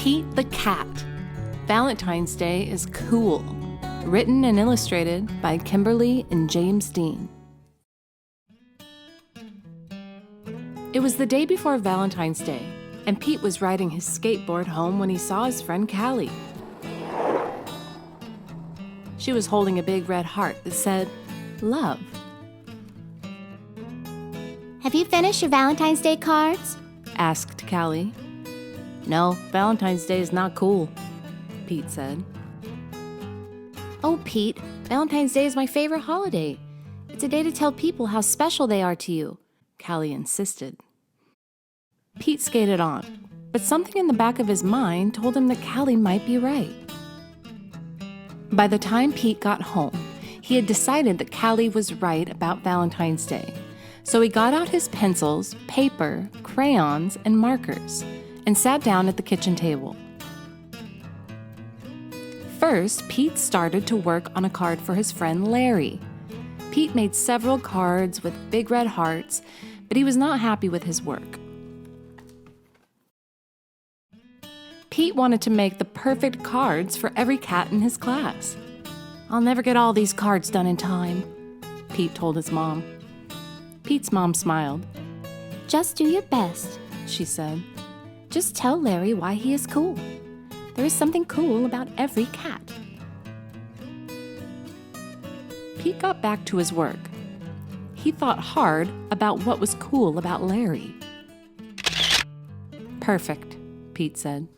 Pete the Cat. Valentine's Day is cool. Written and illustrated by Kimberly and James Dean. It was the day before Valentine's Day, and Pete was riding his skateboard home when he saw his friend Callie. She was holding a big red heart that said, "Love." "Have you finished your Valentine's Day cards?" asked Callie. "No, Valentine's Day is not cool," Pete said. "Oh, Pete, Valentine's Day is my favorite holiday. It's a day to tell people how special they are to you," Callie insisted. Pete skated on, but something in the back of his mind told him that Callie might be right. By the time Pete got home, he had decided that Callie was right about Valentine's Day. So he got out his pencils, paper, crayons, and markers, and sat down at the kitchen table. First, Pete started to work on a card for his friend Larry. Pete made several cards with big red hearts, but he was not happy with his work. Pete wanted to make the perfect cards for every cat in his class. "I'll never get all these cards done in time," Pete told his mom. Pete's mom smiled. "Just do your best," she said. "Just tell Larry why he is cool. There is something cool about every cat." Pete got back to his work. He thought hard about what was cool about Larry. "Perfect," Pete said.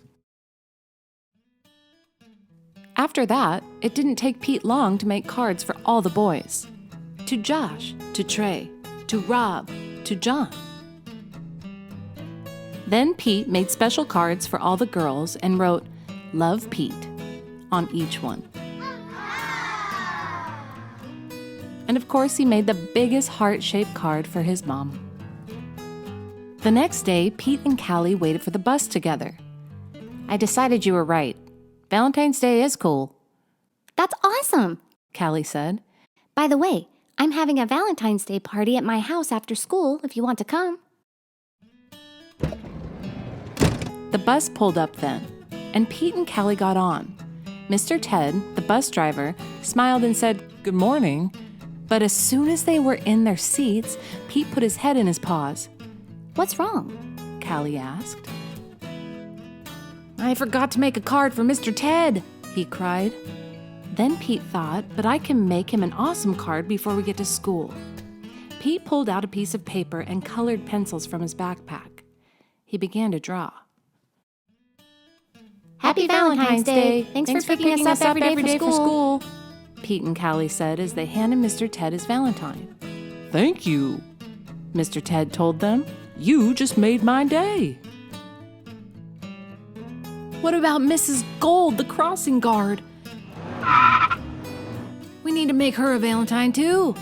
After that, it didn't take Pete long to make cards for all the boys. To Josh, to Trey, to Rob, to John. Then Pete made special cards for all the girls and wrote, "Love Pete," on each one. And of course, he made the biggest heart-shaped card for his mom. The next day, Pete and Callie waited for the bus together. "I decided you were right. Valentine's Day is cool." "That's awesome," Callie said. "By the way, I'm having a Valentine's Day party at my house after school if you want to come." The bus pulled up then, and Pete and Callie got on. Mr. Ted, the bus driver, smiled and said, "Good morning." But as soon as they were in their seats, Pete put his head in his paws. "What's wrong?" Callie asked. "I forgot to make a card for Mr. Ted," he cried. Then Pete thought, "But I can make him an awesome card before we get to school." Pete pulled out a piece of paper and colored pencils from his backpack. He began to draw. "Happy Valentine's Day. Thanks for picking us up every day for school," Pete and Callie said as they handed Mr. Ted his Valentine. "Thank you," Mr. Ted told them. "You just made my day." "What about Mrs. Gold, the crossing guard? We need to make her a Valentine too,"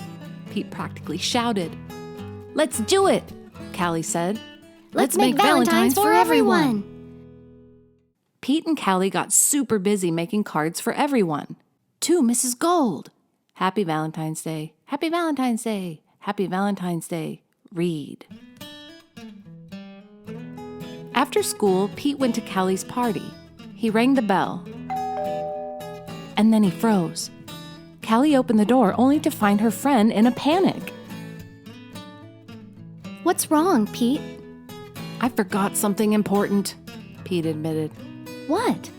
Pete practically shouted. "Let's do it," Callie said. Let's make Valentines for everyone." Pete and Callie got super busy making cards for everyone. To Mrs. Gold, "Happy Valentine's Day, Happy Valentine's Day, Happy Valentine's Day, read." After school, Pete went to Callie's party. He rang the bell, and then he froze. Callie opened the door only to find her friend in a panic. "What's wrong, Pete?" "I forgot something important," Pete admitted. "What?"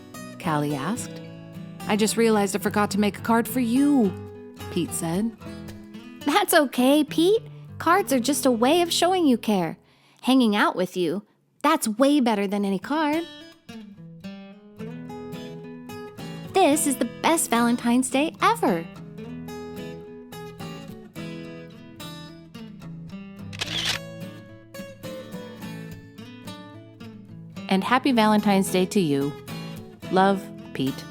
Callie asked. "I just realized I forgot to make a card for you," Pete said. "That's okay, Pete. Cards are just a way of showing you care. Hanging out with you, that's way better than any card." This is the best Valentine's Day ever. And happy Valentine's Day to you. Love, Pete.